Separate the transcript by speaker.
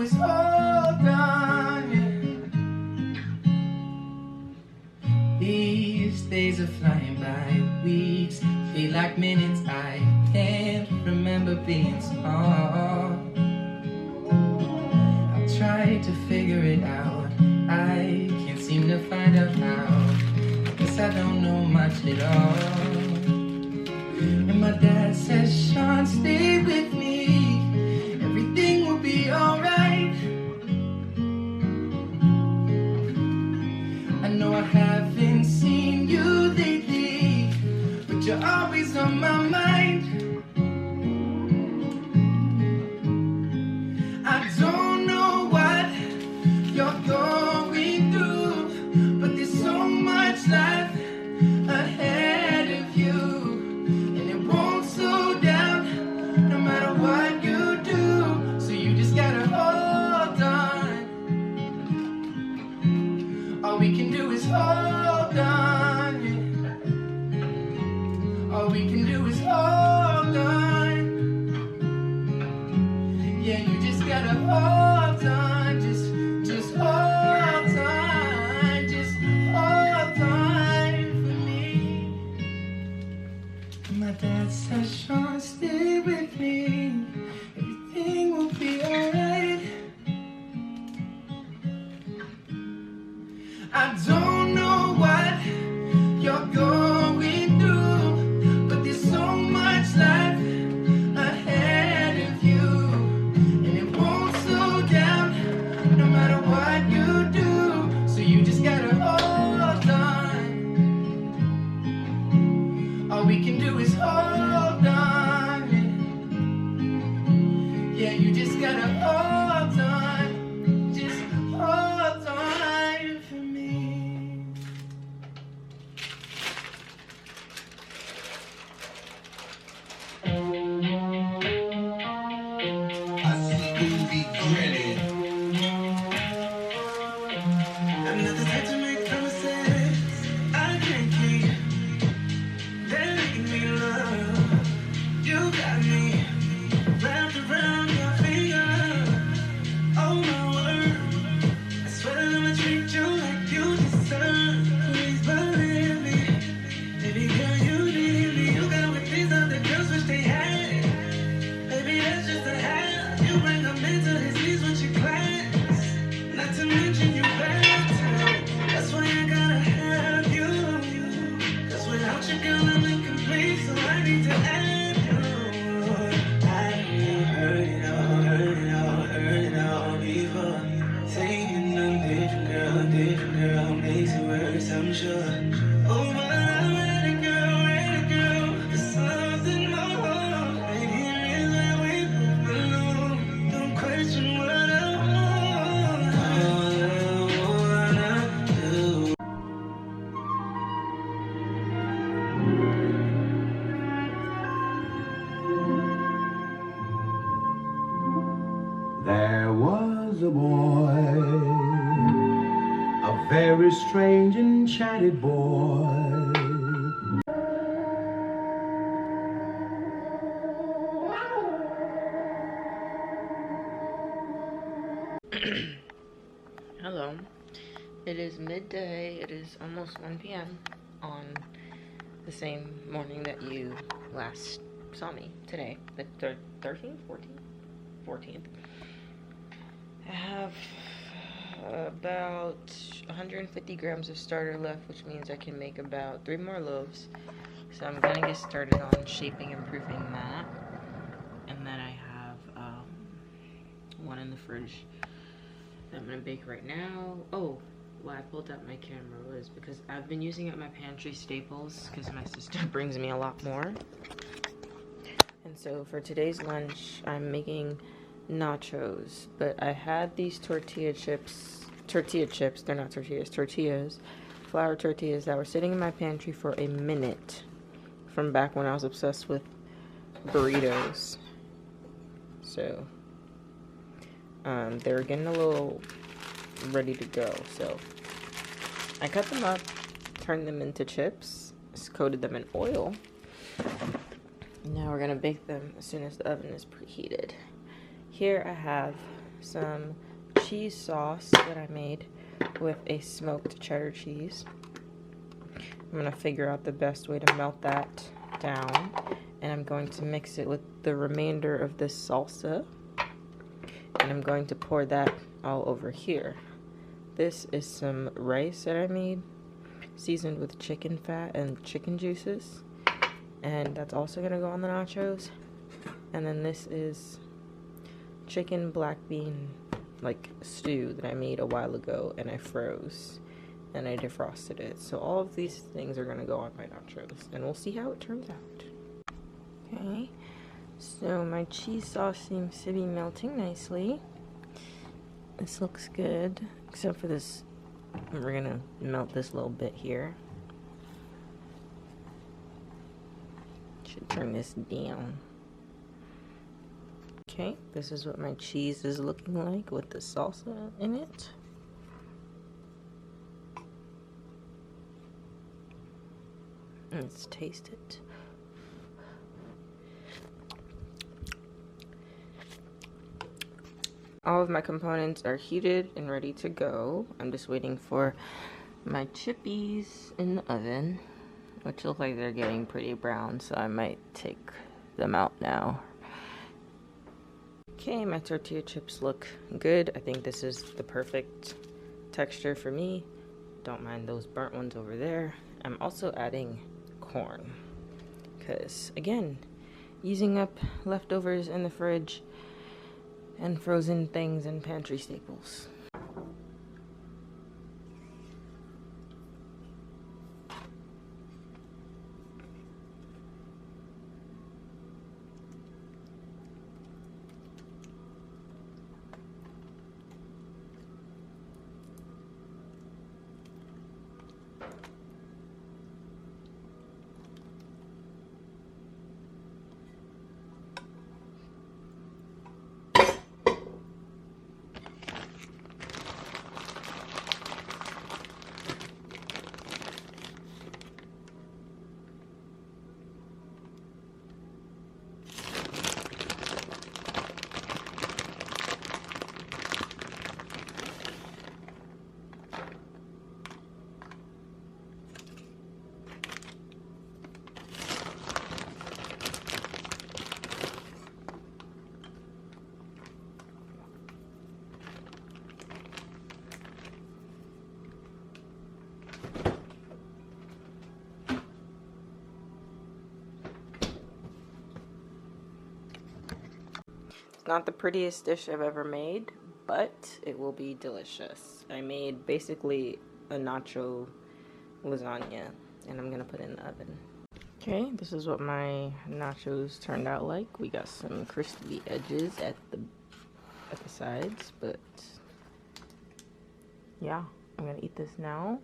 Speaker 1: is hold on, yeah. These days are flying by, weeks feel like minutes. I can't remember being small. I've tried to figure it out, I can't seem to find out how. I guess I don't know much at all. And my dad says, Sean, stay with me, everything will be alright. I know I haven't seen you lately, but you're always on my mind. I don't know what you're going through, but there's so much life ahead of you, and it won't slow down no matter what you do. So you just gotta hold on. All we can do is hold on, yeah. All we can do is hold on. Yeah, you just gotta hold on. Just hold on. Just hold on for me. My dad says, Sean, stay with me, everything will be alright. I don't know what you're going through, but there's so much life ahead of you, and it won't slow down no matter what you do. So you just gotta hold on. All we can do is hold on. Yeah, you just gotta hold on. Just hold on for me.
Speaker 2: I see you regretting.
Speaker 1: I'm not the type to make promises I can't keep. They're making me love. You got me wrapped around your finger. Oh my word, I swear that I'ma treat you like you deserve. Please believe me, baby girl, you need me. You got what these other girls wish they had. Baby, that's just a half. You bring them into his knees with your class. Not to mention you better. That's why I gotta have you. Cause without you, girl, I'm incomplete. So I need to add you. I heard it all before. Saying I'm different girl, makes it worse, I'm sure. Oh, but I'm ready, girl, for something more. Maybe it is where we both belong. Don't question what I want. All I wanna do.
Speaker 2: There was a boy, a very strange enchanted boy.
Speaker 3: Hello. It is midday. It is almost 1 p.m. on the same morning that you last saw me today. The 13th? 14th? I have about 150 grams of starter left, which means I can make about 3 more loaves. So I'm gonna get started on shaping and proofing that. And then I have one in the fridge that I'm gonna bake right now. Oh, why I pulled out my camera was because I've been using up my pantry staples because my sister brings me a lot more. And so for today's lunch, I'm making nachos, but I had these tortilla chips, they're not tortillas, flour tortillas that were sitting in my pantry for a minute from back when I was obsessed with burritos. So they were getting a little ready to go, so I cut them up, turned them into chips, coated them in oil. Now we're gonna bake them as soon as the oven is preheated. Here I have some cheese sauce that I made with a smoked cheddar cheese. I'm going to figure out the best way to melt that down, and I'm going to mix it with the remainder of this salsa, and I'm going to pour that all over here. This is some rice that I made, seasoned with chicken fat and chicken juices, and that's also going to go on the nachos. And then this is chicken black bean like stew that I made a while ago and I froze and I defrosted it. So all of these things are going to go on my nachos, and we'll see how it turns out. Okay, so my cheese sauce seems to be melting nicely. This looks good, except for this. We're going to melt this little bit here. Should turn this down. Okay, this is what my cheese is looking like with the salsa in it. Let's taste it. All of my components are heated and ready to go. I'm just waiting for my chippies in the oven, which look like they're getting pretty brown, so I might take them out now. Okay, my tortilla chips look good. I think this is the perfect texture for me. Don't mind those burnt ones over there. I'm also adding corn because, again, using up leftovers in the fridge and frozen things and pantry staples. Not the prettiest dish I've ever made, but it will be delicious. I made basically a nacho lasagna, and I'm gonna put it in the oven. Okay, this is what my nachos turned out like. We got some crispy edges at the sides, but yeah, I'm gonna eat this now.